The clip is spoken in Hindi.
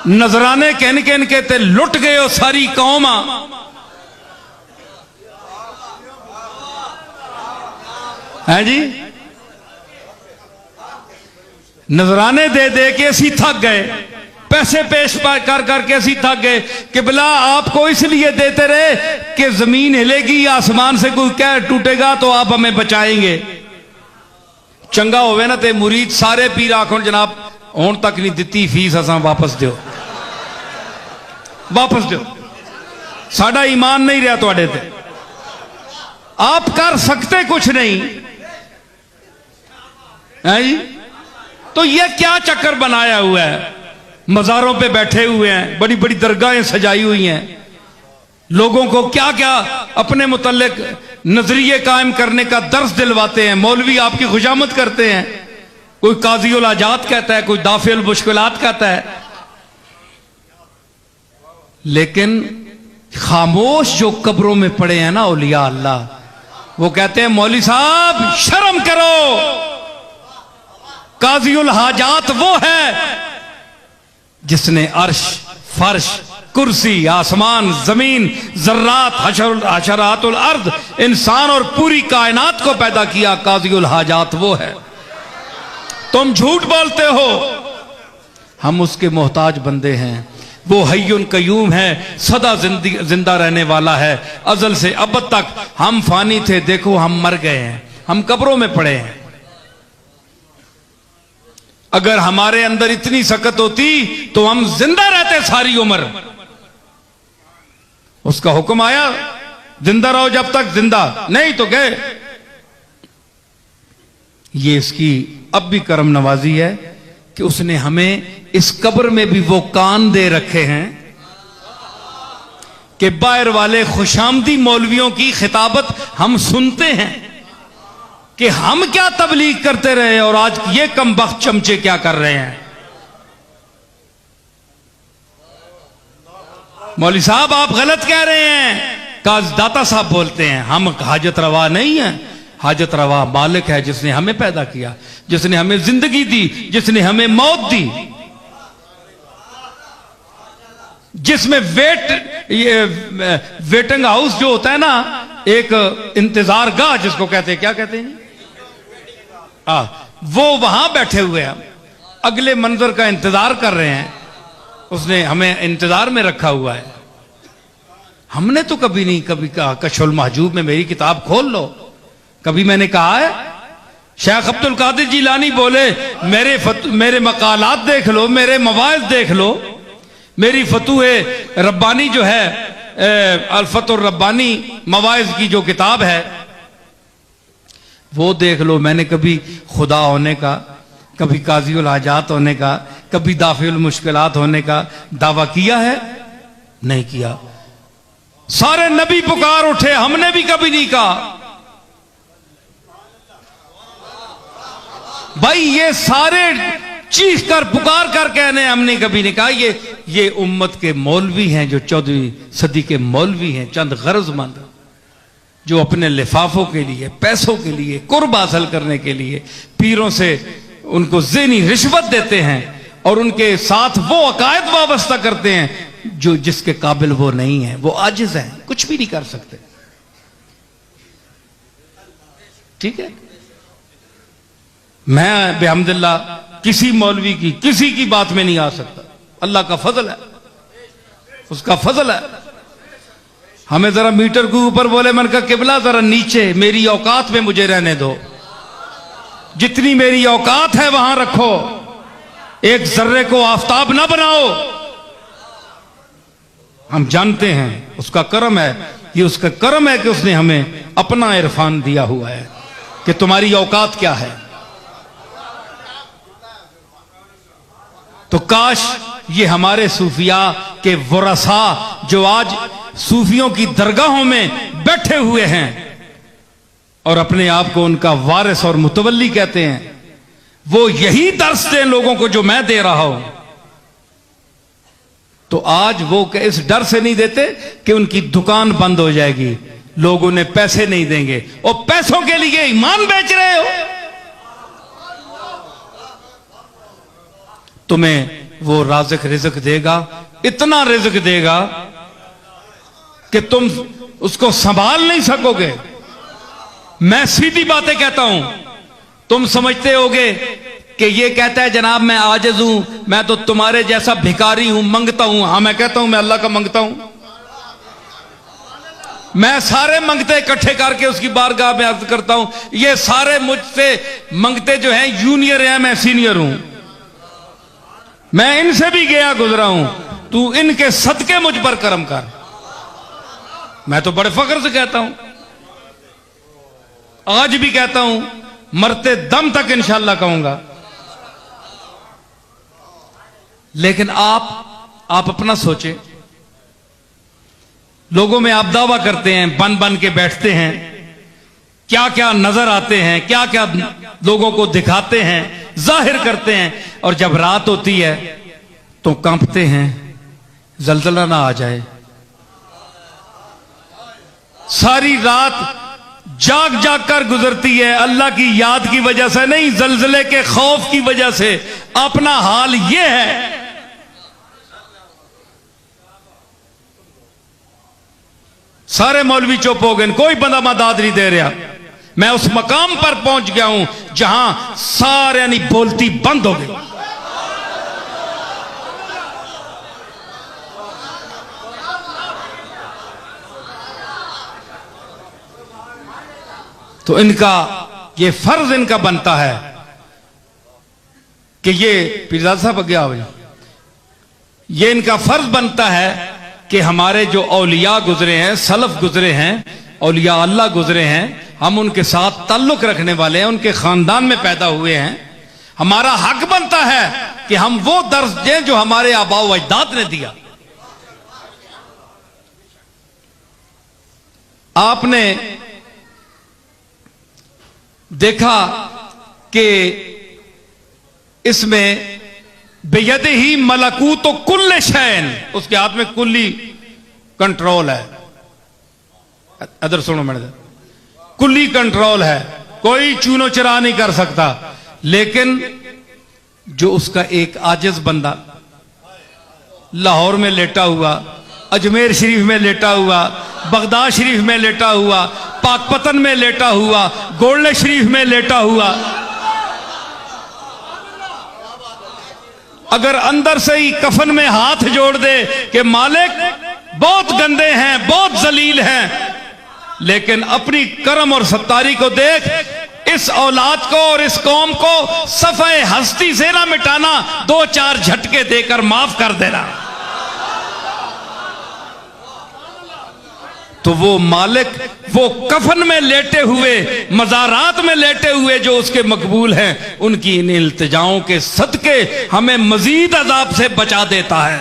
नजराने कहन कहन के ते लुट गए हो सारी कौम। है जी, नजराने दे दे के असी थक गए, पैसे पेश कर करके असी थक गए। किबला आपको इसलिए देते रहे कि जमीन हिलेगी, आसमान से कोई कहर टूटेगा तो आप हमें बचाएंगे। चंगा होवे ना ते मुरीद सारे पीर आखो जनाब हुण तक नहीं दिती फीस, असा वापस दो, वापस दो, साडा ईमान नहीं रहा तुहाडे ते। आप कर सकते कुछ नहीं है जी। तो ये क्या चक्कर बनाया हुआ है? मज़ारों पे बैठे हुए हैं, बड़ी बड़ी दरगाहें सजाई हुई हैं, लोगों को क्या क्या अपने मुतल्लिक नजरिए कायम करने का दर्स दिलवाते हैं। मौलवी आपकी खुशामद करते हैं, कोई काजी उल हाजात कहता है, कोई दाफिल मुश्किलात कहता है, लेकिन खामोश जो कब्रों में पड़े हैं ना औलिया अल्लाह, वो कहते हैं मौलवी साहब शर्म करो। काजी उल हाजात वो है जिसने अर्श, फर्श, कुर्सी, आसमान, जमीन, जर्रात, हशरातुल अर्द, इंसान और पूरी कायनात को पैदा किया। काजी उल हाजात वो है। तुम झूठ बोलते हो, हम उसके मोहताज बंदे हैं। वो हय्युन कयूम है, सदा जिंदा रहने वाला है, अजल से अब तक। हम फानी थे, देखो हम मर गए हैं, हम कब्रों में पड़े हैं। अगर हमारे अंदर इतनी सकत होती तो हम जिंदा रहते सारी उम्र। उसका हुक्म आया जिंदा रहो जब तक, जिंदा नहीं तो गए। ये इसकी अब भी करम नवाजी है कि उसने हमें इस कब्र में भी वो कान दे रखे हैं कि बाहर वाले खुशामदी मौलवियों की खिताबत हम सुनते हैं कि हम क्या तबलीग करते रहे और आज ये कमबख्त चमचे क्या कर रहे हैं। मौलवी साहब आप गलत कह रहे हैं। काज दाता साहब बोलते हैं हम हाजत रवा नहीं है, हाजत रवा मालिक है जिसने हमें पैदा किया, जिसने हमें जिंदगी दी, जिसने हमें मौत दी, जिसमें वेटिंग हाउस जो होता है ना, एक इंतजार गाह जिसको कहते हैं, क्या कहते हैं वो वहां बैठे हुए हैं, अगले मंजर का इंतजार कर रहे हैं। उसने हमें इंतजार में रखा हुआ है। हमने तो कभी नहीं कभी कहा कशफुल महजूब में मेरी किताब खोल लो, कभी मैंने कहा है? शेख अब्दुल कादिर जिलानी बोले मेरे मकालात देख लो, मेरे मवाइज देख लो, मेरी फतूए रब्बानी जो है अल्फतुर रब्बानी मवाइज की जो किताब है वो देख लो। मैंने कभी खुदा होने का, कभी काजी उल हाजात होने का, कभी दाफिल मुश्किलात होने का दावा किया है? नहीं किया। सारे नबी पुकार उठे, हमने भी कभी नहीं कहा। भाई ये सारे चीख कर पुकार कर कहने हमने कभी नहीं कहा। ये उम्मत के मौलवी हैं जो 14वीं सदी के मौलवी हैं, चंद गरजमंद जो अपने लिफाफों के लिए, पैसों के लिए, कुर्ब हासिल करने के लिए पीरों से उनको ज़हनी रिश्वत देते हैं और उनके साथ वो अकायद वाबस्ता करते हैं जो जिसके काबिल वो नहीं है, वो आजिज हैं, कुछ भी नहीं कर सकते। ठीक है, मैं बेहमदुल्लाह किसी मौलवी की किसी की बात में नहीं आ सकता। अल्लाह का फजल है, उसका फजल है। हमें जरा मीटर के ऊपर बोले, मैंने कहा किबला जरा नीचे मेरी औकात में मुझे रहने दो, जितनी मेरी औकात है वहां रखो, एक जर्रे को आफताब ना बनाओ। हम जानते हैं उसका करम है, ये उसका करम है कि उसने हमें अपना इरफान दिया हुआ है कि तुम्हारी औकात क्या है। तो काश ये हमारे सूफिया के वरसा जो आज सूफियों की दरगाहों में बैठे हुए हैं और अपने आप को उनका वारिस और मुतवल्ली कहते हैं, वो यही दर्स दें लोगों को जो मैं दे रहा हूं। तो आज वो इस डर से नहीं देते कि उनकी दुकान बंद हो जाएगी, लोग उन्हें पैसे नहीं देंगे, और पैसों के लिए ईमान बेच रहे हो। तुम्हें वो राज़िक रिज़्क देगा, इतना रिज़्क देगा कि तुम उसको संभाल नहीं सकोगे। मैं सीधी बातें कहता हूं, तुम समझते होगे कि ये कहता है जनाब मैं आजिज़ हूं, मैं तो तुम्हारे जैसा भिखारी हूं, मंगता हूं। हां, मैं कहता हूं मैं अल्लाह का मंगता हूं। मैं सारे मंगते इकट्ठे करके उसकी बारगाह में अर्ज करता हूं, ये सारे मुझसे मंगते जो हैं जूनियर हैं, मैं सीनियर हूं। मैं इनसे भी गया गुजरा हूं, तू इनके सदके मुझ पर करम कर। मैं तो बड़े फख्र से कहता हूं, आज भी कहता हूं, मरते दम तक इंशाअल्लाह कहूंगा। लेकिन आप अपना सोचें, लोगों में आप दावा करते हैं, बन बन के बैठते हैं, क्या क्या नजर आते हैं, क्या क्या लोगों को दिखाते हैं, जाहिर करते हैं, और जब रात होती है तो कांपते हैं, जलजला ना आ जाए। सारी रात जाग जाग कर गुजरती है, अल्लाह की याद की वजह से नहीं, जलजले के खौफ की वजह से। अपना हाल यह है। सारे मौलवी चुप हो गए, कोई बंदा मदद नहीं दे रहा। मैं उस मकाम पर पहुंच गया हूं जहां सारे यानी बोलती बंद हो गई। तो इनका ये फर्ज इनका बनता है कि ये पीरजादा साहब आगे आओ, ये इनका फर्ज बनता है कि हमारे जो औलिया गुजरे हैं, सलफ गुजरे हैं, औलिया अल्लाह गुजरे हैं, हम उनके साथ ताल्लुक रखने वाले हैं, उनके खानदान में पैदा हुए हैं। हमारा हक बनता है कि हम वो दर्स दें जो हमारे आबा व अजदाद ने दिया। आपने देखा कि इसमें बेयदे ही मलकूत तो कुल्ले शैन, उसके हाथ में कुल्ली कंट्रोल है। अदर सुनो मैंने, कुल्ली कंट्रोल है, कोई चूनो चरा नहीं कर सकता। लेकिन जो उसका एक आजिज बंदा लाहौर में लेटा हुआ, अजमेर शरीफ में लेटा हुआ, बगदाद शरीफ में लेटा हुआ, पाकपतन में लेटा हुआ, गोल्डन शरीफ में लेटा हुआ, अगर अंदर से ही कफन में हाथ जोड़ दे कि मालिक बहुत गंदे हैं, बहुत जलील हैं, लेकिन अपनी करम और सत्तारी को देख, इस औलाद को और इस कौम को सफ़े हस्ती से ना मिटाना, 2-4 झटके देकर माफ कर देना, तो वो मालिक वो कफन में लेटे हुए, मज़ारात में लेटे हुए जो उसके मकबूल हैं, उनकी इन इल्तिजाओं के सदके हमें मजीद अजाब से बचा देता है।